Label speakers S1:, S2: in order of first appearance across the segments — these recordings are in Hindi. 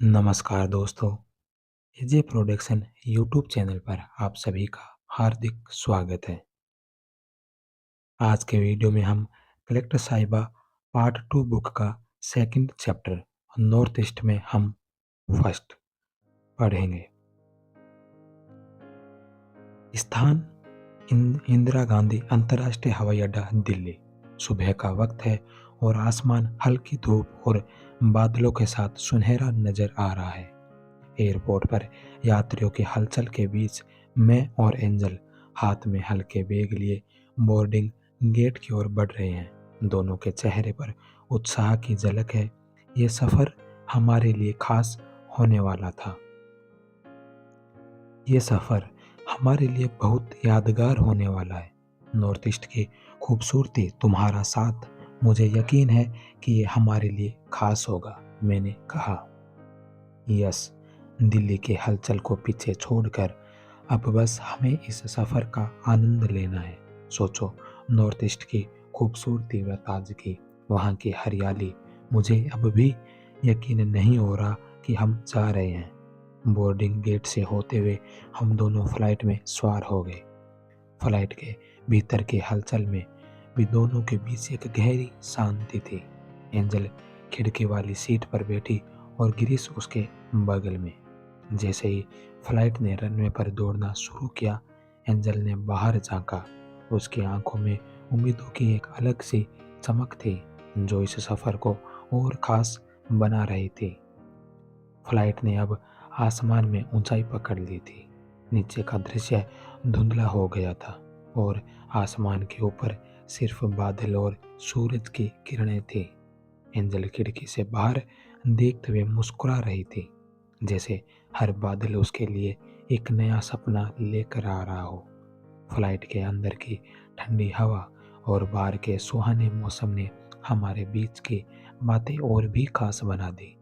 S1: नमस्कार दोस्तों। एजे प्रोडक्शन यूट्यूब चैनल पर आप सभी का हार्दिक स्वागत है। आज के वीडियो में हम कलेक्टर साहिबा पार्ट 2 बुक का सेकंड चैप्टर नॉर्थ ईस्ट में हम फर्स्ट पढ़ेंगे। स्थान इंदिरा गांधी अंतर्राष्ट्रीय हवाई अड्डा दिल्ली। सुबह का वक्त है और आसमान हल्की धूप और बादलों के साथ सुनहरा नजर आ रहा है। एयरपोर्ट पर यात्रियों की हलचल के बीच मैं और एंजल हाथ में हल्के बैग लिए बोर्डिंग गेट की ओर बढ़ रहे हैं। दोनों के चेहरे पर उत्साह की झलक है। ये सफर हमारे लिए खास होने वाला था। ये सफर हमारे लिए बहुत यादगार होने वाला है। नॉर्थ ईस्ट की खूबसूरती, तुम्हारा साथ, मुझे यकीन है कि ये हमारे लिए खास होगा, मैंने कहा। यस, दिल्ली के हलचल को पीछे छोड़कर अब बस हमें इस सफ़र का आनंद लेना है। सोचो, नॉर्थ ईस्ट की खूबसूरती व ताजगी, वहाँ की हरियाली, मुझे अब भी यकीन नहीं हो रहा कि हम जा रहे हैं। बोर्डिंग गेट से होते हुए हम दोनों फ्लाइट में सवार हो गए। फ्लाइट के भीतर की हलचल में भी दोनों के बीच एक गहरी शांति थी। एंजल खिड़की वाली सीट पर बैठी और गिरीश उसके बगल में। जैसे ही फ्लाइट ने रनवे पर दौड़ना शुरू किया, एंजल ने बाहर झांका। उसकी आंखों में उम्मीदों की एक अलग सी चमक थी, जो इस सफ़र को और ख़ास बना रही थी। फ्लाइट ने अब आसमान में ऊंचाई पकड़ ली थी। नीचे का दृश्य धुंधला हो गया था और आसमान के ऊपर सिर्फ बादल और सूरज की किरणें थी। एंजल खिड़की से बाहर देखते हुए मुस्कुरा रही थी, जैसे हर बादल उसके लिए एक नया सपना लेकर आ रहा हो। फ्लाइट के अंदर की ठंडी हवा और बाहर के सुहाने मौसम ने हमारे बीच की बातें और भी खास बना दी।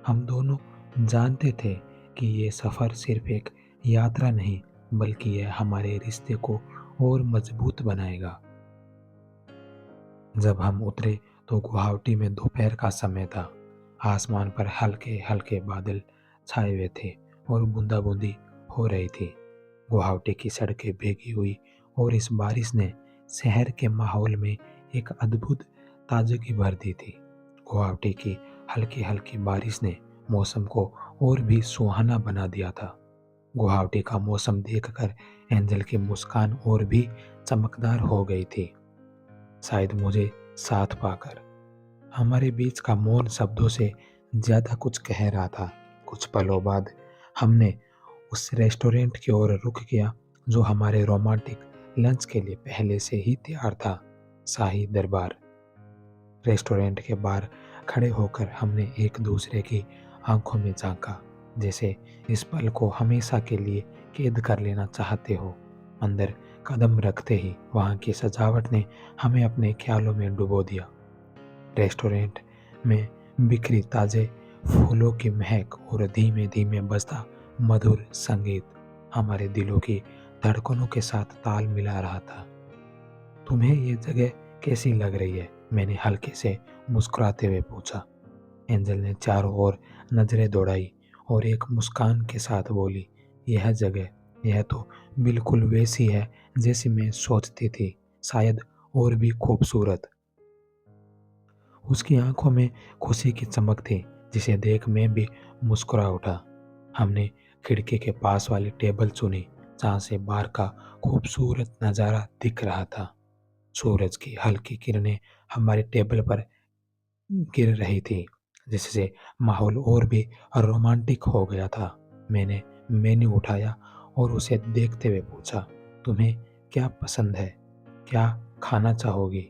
S1: हम दोनों जानते थे कि ये सफ़र सिर्फ एक यात्रा नहीं, बल्कि यह हमारे रिश्ते को और मजबूत बनाएगा। जब हम उतरे तो गुवाहाटी में दोपहर का समय था। आसमान पर हल्के हल्के बादल छाए हुए थे और बूंदाबूंदी हो रही थी। गुवाहाटी की सड़कें भीगी हुई और इस बारिश ने शहर के माहौल में एक अद्भुत ताजगी भर दी थी। गुवाहाटी की हल्की हल्की बारिश ने मौसम को और भी सुहाना बना दिया था। गुवाहाटी का मौसम देखकर एंजल की मुस्कान और भी चमकदार हो गई थी, शायद मुझे साथ पाकर। हमारे बीच का मौन शब्दों से ज्यादा कुछ कह रहा था। कुछ पलों बाद हमने उस रेस्टोरेंट की ओर रुख किया जो हमारे रोमांटिक लंच के लिए पहले से ही तैयार था, शाही दरबार। रेस्टोरेंट के बाहर खड़े होकर हमने एक दूसरे की आंखों में झांका, जैसे इस पल को हमेशा के लिए कैद कर लेना चाहते हो। अंदर कदम रखते ही वहाँ की सजावट ने हमें अपने ख्यालों में डुबो दिया। रेस्टोरेंट में बिखरी ताजे फूलों की महक और धीमे धीमे बजता मधुर संगीत हमारे दिलों की धड़कनों के साथ ताल मिला रहा था। तुम्हें ये जगह कैसी लग रही है? मैंने हल्के से मुस्कुराते हुए पूछा। एंजल ने चारों ओर नजरें दौड़ाई और एक मुस्कान के साथ बोली, यह जगह, यह तो बिल्कुल वैसी है जैसी मैं सोचती थी, शायद और भी खूबसूरत। उसकी आंखों में खुशी की चमक थी, जिसे देख मैं भी मुस्कुरा उठा। हमने खिड़की के पास वाली टेबल चुनी, जहाँ से बाहर का खूबसूरत नज़ारा दिख रहा था। सूरज की हल्की किरणें हमारे टेबल पर गिर रही थी, जिससे माहौल और भी रोमांटिक हो गया था। मैंने मेन्यू उठाया और उसे देखते हुए पूछा, तुम्हें क्या पसंद है? क्या खाना चाहोगी?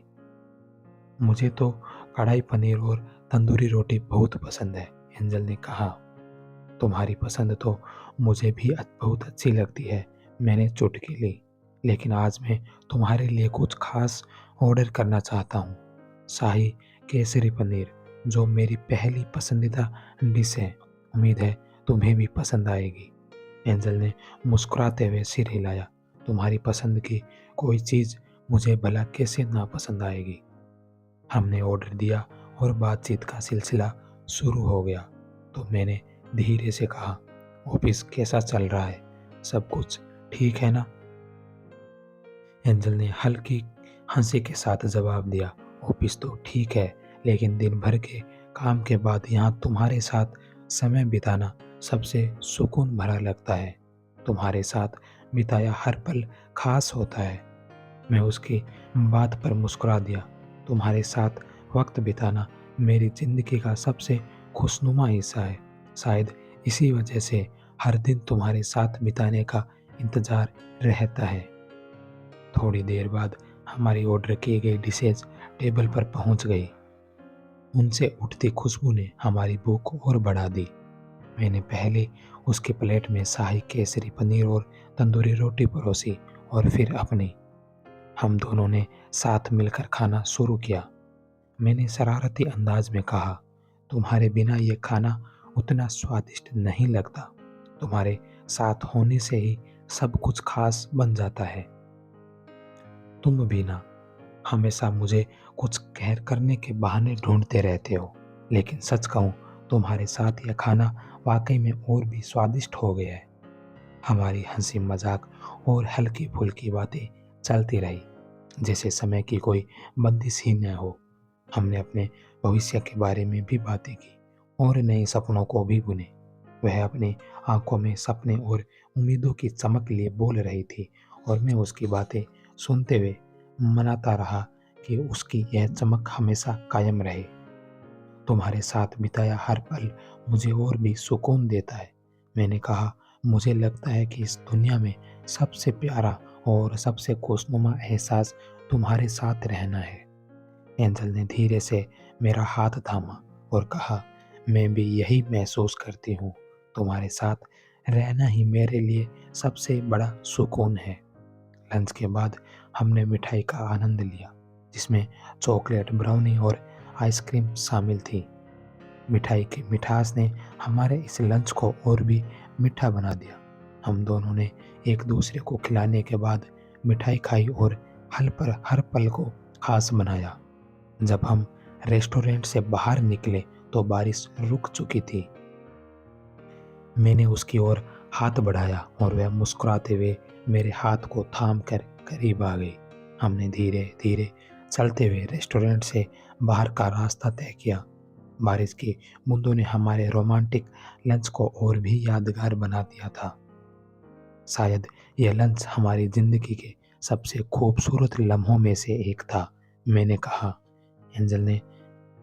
S1: मुझे तो कढ़ाई पनीर और तंदूरी रोटी बहुत पसंद है, एंजल ने कहा। तुम्हारी पसंद तो मुझे भी बहुत अच्छी लगती है, मैंने चुटकी ली। लेकिन आज मैं तुम्हारे लिए कुछ खास ऑर्डर करना चाहता हूँ। शाही केसरी पनीर, जो मेरी पहली पसंदीदा डिश है। उम्मीद है तुम्हें भी पसंद आएगी। एंजल ने मुस्कुराते हुए सिर हिलाया। तुम्हारी पसंद की कोई चीज़ मुझे भला कैसे ना पसंद आएगी। हमने ऑर्डर दिया और बातचीत का सिलसिला शुरू हो गया। तो मैंने धीरे से कहा, ऑफिस कैसा चल रहा है? सब कुछ ठीक है ना? एंजल ने हल्की हंसी के साथ जवाब दिया, ऑफिस तो ठीक है, लेकिन दिन भर के काम के बाद यहाँ तुम्हारे साथ समय बिताना सबसे सुकून भरा लगता है। तुम्हारे साथ बिताया हर पल खास होता है। मैं उसकी बात पर मुस्कुरा दिया। तुम्हारे साथ वक्त बिताना मेरी जिंदगी का सबसे खुशनुमा हिस्सा है। शायद इसी वजह से हर दिन तुम्हारे साथ बिताने का इंतजार रहता है। थोड़ी देर बाद हमारी ऑर्डर की गई डिशेज टेबल पर पहुंच गई। उनसे उठती खुशबू ने हमारी भूख और बढ़ा दी। मैंने पहले उसके प्लेट में शाही केसरी पनीर और तंदूरी रोटी परोसी और फिर अपनी। हम दोनों ने साथ मिलकर खाना शुरू किया। मैंने शरारती अंदाज में कहा, तुम्हारे बिना ये खाना उतना स्वादिष्ट नहीं लगता। तुम्हारे साथ होने से ही सब कुछ खास बन जाता है। तुम भी ना, हमेशा मुझे कुछ कहर करने के बहाने ढूंढते रहते हो, लेकिन सच कहूँ तुम्हारे साथ यह खाना वाकई में और भी स्वादिष्ट हो गया है। हमारी हंसी मजाक और हल्की फुल्की बातें चलती रही, जैसे समय की कोई बंदिश ही न हो। हमने अपने भविष्य के बारे में भी बातें की और नए सपनों को भी बुने। वह अपनी आंखों में सपने और उम्मीदों की चमक लिए बोल रही थी और मैं उसकी बातें सुनते हुए मनाता रहा कि उसकी यह चमक हमेशा कायम रहे। तुम्हारे साथ बिताया हर पल मुझे और भी सुकून देता है। मैंने कहा, मुझे लगता है कि इस दुनिया में सबसे प्यारा और सबसे खुशनुमा एहसास तुम्हारे साथ रहना है। एंजल ने धीरे से मेरा हाथ थामा और कहा, मैं भी यही महसूस करती हूँ। तुम्हारे साथ रहना ही मेरे लिए सबसे बड़ा सुकून है। लंच के बाद हमने मिठाई का आनंद लिया, जिसमें चॉकलेट, ब्राउनी और आइसक्रीम शामिल थी। मिठाई की मिठास ने हमारे इस लंच को और भी मीठा बना दिया। हम दोनों ने एक दूसरे को खिलाने के बाद मिठाई खाई और हर पल को खास बनाया। जब हम रेस्टोरेंट से बाहर निकले तो बारिश रुक चुकी थी। मैंने उसकी ओर हाथ बढ़ाया और वह मुस्कुराते हुए मेरे हाथ को थाम कर करीब आ गई। हमने धीरे धीरे चलते हुए रेस्टोरेंट से बाहर का रास्ता तय किया। बारिश की बूंदों ने हमारे रोमांटिक लंच को और भी यादगार बना दिया था। शायद यह लंच हमारी जिंदगी के सबसे खूबसूरत लम्हों में से एक था। मैंने कहा। एंजल ने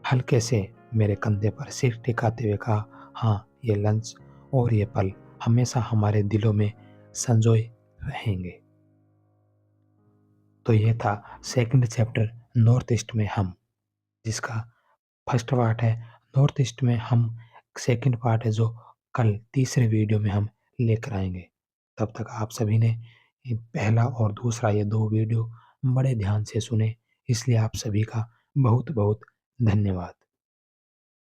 S1: हल्के से मेरे कंधे पर सिर टिकाते हुए कहा, हाँ, ये लंच और ये पल हमेशा हमारे दिलों में संजोए रहेंगे। तो ये था सेकंड चैप्टर नॉर्थ ईस्ट में हम, जिसका फर्स्ट पार्ट है नॉर्थ ईस्ट में हम, सेकंड पार्ट है जो कल तीसरे वीडियो में हम लेकर आएंगे। तब तक आप सभी ने ये पहला और दूसरा ये दो वीडियो बड़े ध्यान से सुने, इसलिए आप सभी का बहुत बहुत धन्यवाद।